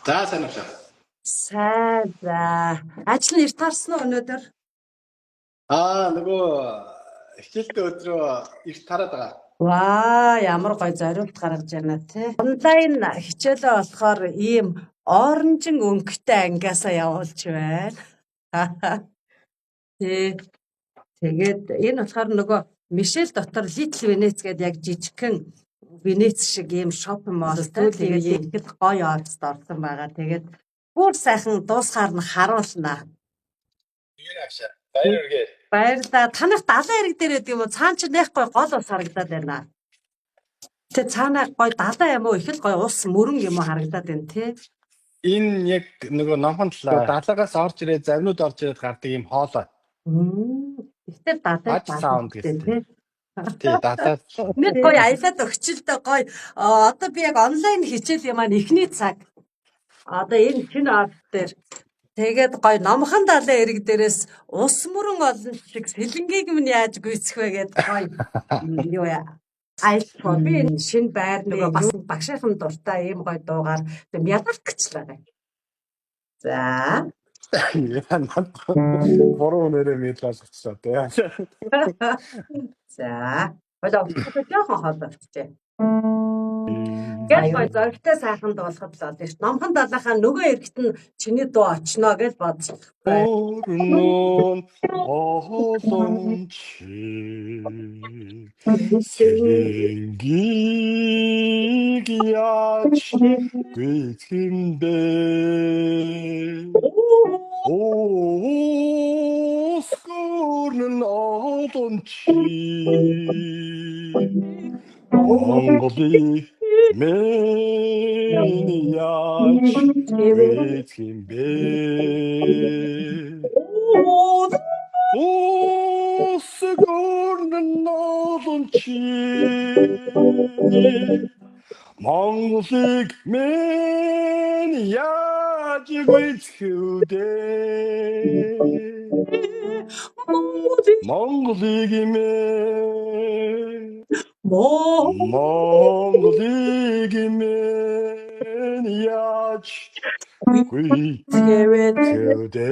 За сайн уу. Сайн за. Ажил нь эрт харсан уу өнөөдөр? Нөгөө хичээлтэй өдрөө их тараад байгаа. Ваа, ямар гоё зориулт гаргаж байна тий. Онлайн хичээлээ болохоор ийм оранжин өнгөтэй ангиасаа явуулж байна. Тий. Тэгээд энэ болохоор нөгөө Мишель дотор Little Venice гэдэг яг жижигхэн Венец шиг ийм шопинг молтой. Тэгээд их гоё оффист орсон байгаа. Тэгээд бүр сайхан дуусгаар нь харуулнаа. Тэгээд авшаа. Баяр үргээ. Баярлалаа. Танах далайн хэрэг дээр гэдэг юм уу? Цаан чи нэх гоё гол ус харагдаад байна. Тэ цаанаа гоё далайн юм уу? Их л гоё ус мөрөн юм уу харагдаад байна тий. Энэ яг нөгөө номхон талаа далаагаас орж ирээд завнууд орж ирээд гардаг юм хоолой. Ихтэй далай саунд гэсэн тий. Тий, далаа. Нэг гоё аялаад өгчлөлтөө гоё. Одоо би яг онлайн хичээл юм аа эхний цаг. Одоо энэ шинэ ап дээр тэгээд гоё номхон далайн эрэг дээрээс ус мөрөн олон шиг сэлэнгийг минь яаж гүйцэх вэ гэдэг гоё юу яа. Айлтгоо би энэ шинэ байр нөгөө бас багшийнхан дуртай ийм гоё дуугаар мядалкчлаа. За. Бороо нэрээ мэдлэлцээ тий. За. Болоо жоохон хоолойчээ. Гэл гоё зөрөгтэй сайхан дуулахад л болно шүү. Номхон далайхаа нөгөө эргät нь чиний дуу очноо гэж бодсон. Орнон олон чи сэлэнгийг яаж гүйцэмдэ Оскорнон олон чи Монголыг мен яаж гүйцэмдэ Оскорнон олон чи Монголыг мен яаж гүйцэхүдэ Монголыг мен яаж гүйцэхүдэ